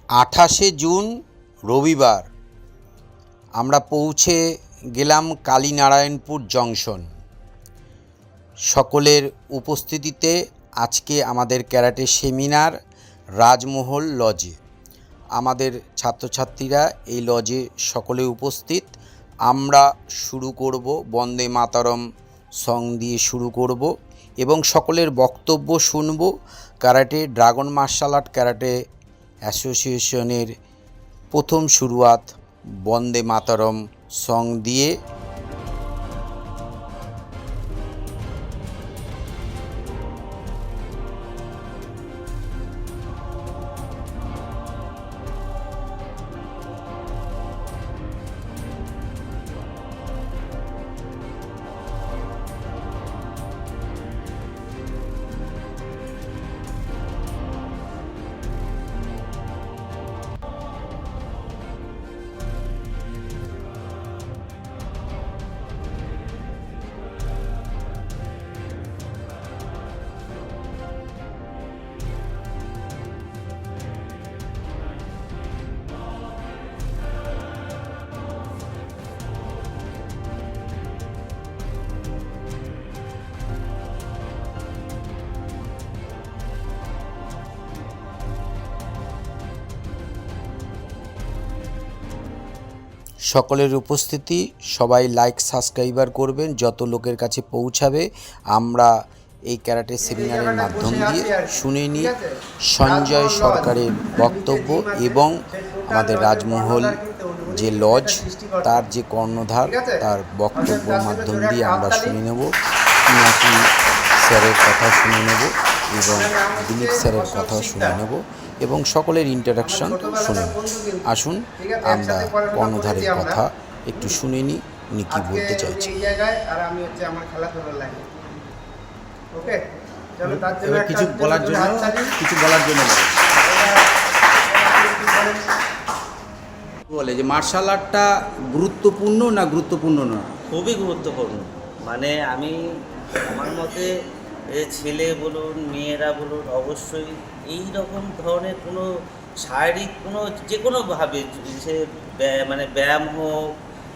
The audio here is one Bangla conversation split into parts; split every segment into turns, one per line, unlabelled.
28শে জুন রবিবার আমরা পৌঁছে গেলাম কালীনারায়ণপুর জংশন। সকলের উপস্থিতিতে আজকে আমাদের ক্যারাটে সেমিনার রাজমহল লজে। আমাদের ছাত্রছাত্রীরা এই লজে সকলে উপস্থিত। আমরা শুরু করব বন্দে মাতরম সং দিয়ে শুরু করব এবং সকলের বক্তব্য শুনব। Karate dragon martial art karate অ্যাসোসিয়েশনের প্রথম শুরুয়াত বন্দে মাতরম সং দিয়ে। সকলের উপস্থিতি, সবাই লাইক সাবস্ক্রাইবার করবেন, যত লোকের কাছে পৌঁছাবে। আমরা এই ক্যারাটে সেমিনারের মাধ্যম দিয়ে শুনে নিই সঞ্জয় সরকারের বক্তব্য এবং আমাদের রাজমহল যে লজ তার যে কর্ণধার তার বক্তব্যের মাধ্যম দিয়ে আমরা শুনে নেব। পিনাকি স্যারের কথা শুনে নেব এবং দিলীপ স্যারের কথাও শুনে নেব এবং সকলের ইন্টারাকশন শুনে নেব। আসুন আমরা কর্ণধারের কথা একটু শুনে নিই, উনি কী বলতে চাইছেন।
কিছু বলার জন্য বলে যে মার্শাল আর্টটা গুরুত্বপূর্ণ না গুরুত্বপূর্ণ না?
খুবই গুরুত্বপূর্ণ। মানে আমার মতে ছেলে বলুন মেয়েরা বলুন অবশ্যই এই রকম ধরনের কোনো শারীরিক যে কোনোভাবে সে মানে ব্যায়াম হোক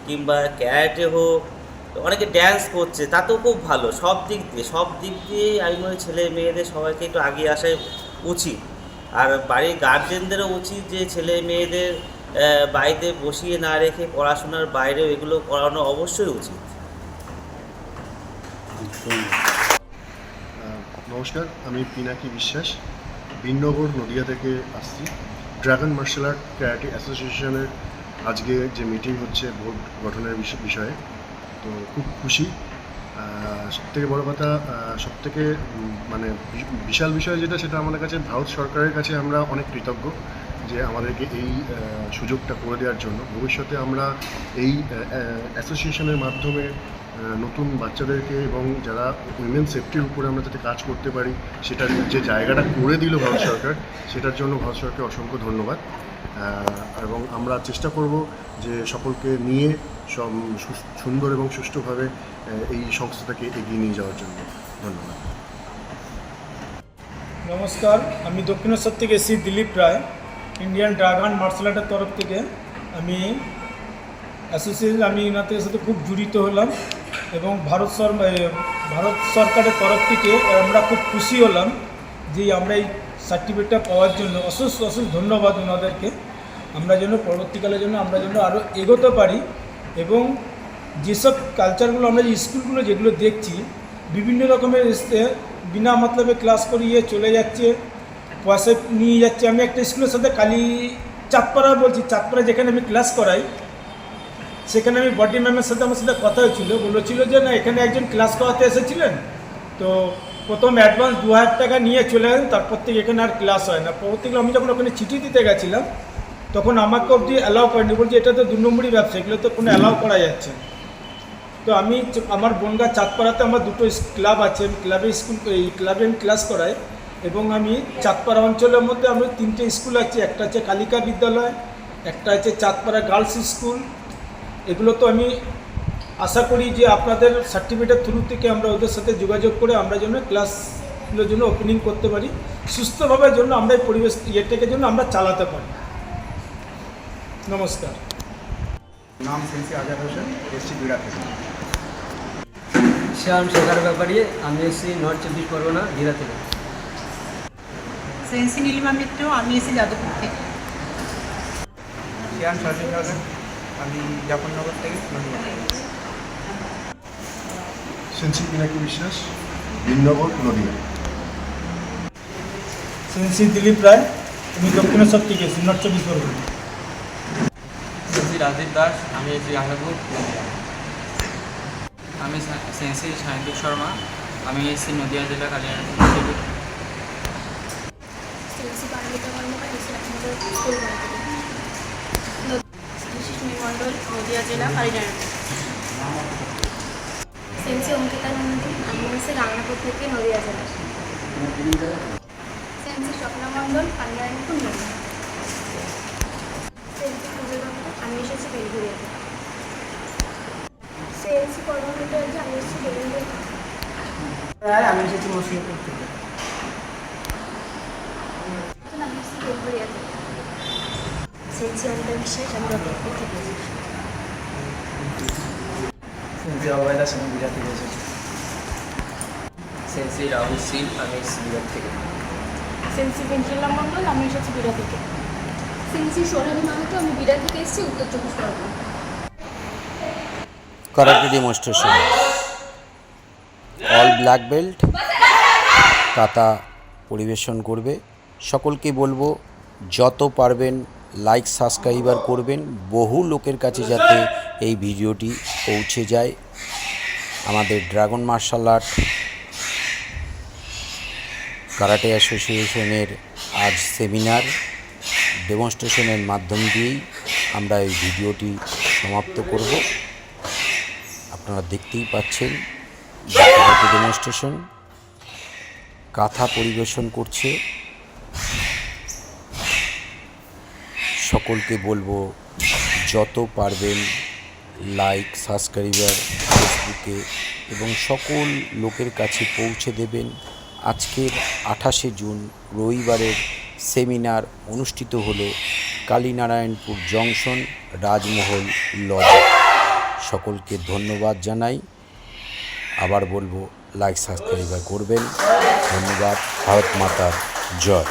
কিংবা ক্যারাটে হোক, অনেকে ড্যান্স করছে, তাতেও খুব ভালো। সব দিক দিয়ে আমি মনে হয় ছেলে মেয়েদের সবাইকে একটু এগিয়ে আসা উচিত। আর বাড়ির গার্জেনদেরও উচিত যে ছেলে মেয়েদের বাড়িতে বসিয়ে না রেখে পড়াশোনার বাইরেও এগুলো করানো অবশ্যই উচিত।
নমস্কার, আমি পিনাকি বিশ্বাস, বিননগর নদিয়া থেকে আসছি। ড্রাগন মার্শাল আর্ট ক্যারাটে অ্যাসোসিয়েশনের আজকে যে মিটিং হচ্ছে বোর্ড গঠনের বিষয়ে, তো খুব খুশি। সবথেকে বড় কথা, সবথেকে মানে বিশাল বিষয় যেটা, সেটা আমাদের কাছে ভারত সরকারের কাছে আমরা অনেক কৃতজ্ঞ যে আমাদেরকে এই সুযোগটা করে দেওয়ার জন্য। ভবিষ্যতে আমরা এই অ্যাসোসিয়েশনের মাধ্যমে নতুন বাচ্চাদেরকে এবং যারা উইমেন সেফটির উপরে আমরা যাতে কাজ করতে পারি, সেটার যে জায়গাটা করে দিল ভারত সরকার, সেটার জন্য ভারত সরকারকে অসংখ্য ধন্যবাদ। এবং আমরা চেষ্টা করব যে সকলকে নিয়ে সুন্দর এবং সুষ্ঠুভাবে এই সংস্থাটাকে এগিয়ে নিয়ে যাওয়ার জন্য। ধন্যবাদ।
নমস্কার, আমি দক্ষিণেশ্বর থেকে এসি দিলীপ রায়। ইন্ডিয়ান ড্রাগন মার্শাল আর্টের তরফ থেকে আমি অ্যাসোসিয়েশন, আমি এনাদের সাথে খুব জড়িত হলাম এবং ভারত সরকারের তরফ থেকে আমরা খুব খুশি হলাম যে আমরা এই সার্টিফিকেটটা পাওয়ার জন্য। অশেষ ধন্যবাদ ওনাদেরকে। আমরা যেন পরবর্তীকালের জন্য আমরা যেন আরও এগোতে পারি এবং যেসব কালচারগুলো আমরা যে স্কুলগুলো যেগুলো দেখছি, বিভিন্ন রকমের বিনা মতলবে ক্লাস করিয়ে চলে যাচ্ছে, পয়সা নিয়ে যাচ্ছে। আমি একটা স্কুলের সাথে চাঁদপাড়া যেখানে আমি ক্লাস করাই, সেখানে আমি বডি ম্যামের সাথে আমার সাথে কথা হয়েছিল। বলেছিল যে না, এখানে একজন ক্লাস করাতে এসেছিলেন, তো প্রথম অ্যাডভান্স 2000 টাকা নিয়ে চলে গেলেন, তারপর থেকে এখানে আর ক্লাস হয় না। পরবর্তীকালে আমি যখন ওখানে চিঠি দিতে গেছিলাম, তখন আমাকে অবধি অ্যালাউ করেনি, বলছি এটা তো 2 নম্বরই ব্যবসা, এগুলো তো কোনো অ্যালাউ করা যাচ্ছে। তো আমি আমার বনগা চাঁদপাড়াতে আমার 2টো ক্লাব আছে, ক্লাবে আমি ক্লাস করাই এবং আমি চাঁদপাড়া অঞ্চলের মধ্যে আমার 3টে স্কুল আছে। একটা আছে কালিকা বিদ্যালয়, একটা আছে চাঁদপাড়া গার্লস স্কুল। এগুলো তো আমি আশা করি যে আপনাদের সার্টিফিকেটের থ্রু থেকে আমরা ওদের সাথে যোগাযোগ করে আমরা যেন ক্লাসগুলোর জন্য ওপেনিং করতে পারি, সুস্থভাবে জন্য আমরা এই পরিবেশ ইয়েটাকে জন্য আমরা চালাতে পারি। নমস্কার।
নাম সেন্সি আজাদ হোসেন, এসছি বিড়া থেকে।
শ্যাম শেখার ব্যাপারে আমি এসেছি নর্থ 24 পরগনা ধীরা থেকে।
সেন্সি নীলিমা মিত্র, আমি এসেছি যাদবপুর থেকে।
শিয়ান শারমিন হাসান, আমি জাফরনগর থেকে নদীয়া।
সেন্সি পিনাকি বিশ্বাস, বিনগর নদিয়া।
সেন্সি দিলীপ রায়, আমি দক্ষিণেশ্বর থেকে এসেছি নর্থ 24 পরগনা।
সেন্সি রাজদীপ দাস, আমি এসেছি আঙ্গাপুর নদিয়া। আমি সেন্সি সায়ন্তক শর্মা, আমি এসেছি নদিয়া জেলা কালিয়াপুর থেকে।
সেন্সি পারমিতা কর্মকার, এসেছি আপনাদের স্কুল বাড়ি থেকে। সেন্সি সুমি মণ্ডল, নদিয়া জেলা কালিয়াপুর। সেন্সি অঙ্কিতা নন্দী, আমি এসেছি রাঙ্গাপুর থেকে নদিয়া জেলা। সেন্সি স্বপ্না মণ্ডল, কালিয়াপুর নদিয়া। সেন্সি পূজা দত্ত, আমি এসেছি বেলঘরিয়া থেকে। সেন্সি পরমিতা, আমি এসেছি বেলঘরিয়া থেকে।
আমি এসেছি মসিপুর থেকে।
আমি এসেছি বেলঘরিয়া থেকে। সেন্সি অনিতা বিশ্বাস, আমি রতনপুর থেকে এসেছি।
সেন্সি অবয়দা আমি বিরাট থেকে এসেছি। সেন্সি রাহুল সিং, আমি এসেছি বিরাট থেকে।
সেন্সি ভেন্ট্রিলা মণ্ডল, আমি এসেছি বিড়া থেকে। সেন্সি সোনালী মাহাতো, আমি বিড়া থেকে এসেছি উত্তর 24 Pargana.
Karate demonstration, all black belt kata পরিবেশন করবে। সকলকে বলবো যত পারবেন লাইক সাবস্ক্রাইবার করবেন, বহু লোকের কাছে যাতে এই ভিডিওটি পৌঁছে যায়। আমাদের ড্রাগন মার্শাল আর্ট কারাটে অ্যাসোসিয়েশনের আজ সেমিনার ডেমনস্ট্রেশনের মাধ্যম দিয়েই আমরা এই ভিডিওটি সমাপ্ত করব। আপনারা দেখতেই পাচ্ছেন যে কারাটে ডেমনস্ট্রেশন কাথা পরিবেশন করছে। সকলকে বলবো যত পারবেন লাইক সাবস্ক্রাইবার ফেসবুকে এবং সকল লোকের কাছে পৌঁছে দেবেন। আজকের 28শে জুন রবিবারের সেমিনার অনুষ্ঠিত হলো কালীনারায়ণপুর জংশন রাজমহল লজে। সকলকে ধন্যবাদ জানাই। আবার বলবো লাইক সাবস্ক্রাইবার করবেন। ধন্যবাদ। ভারত মাতার জয়।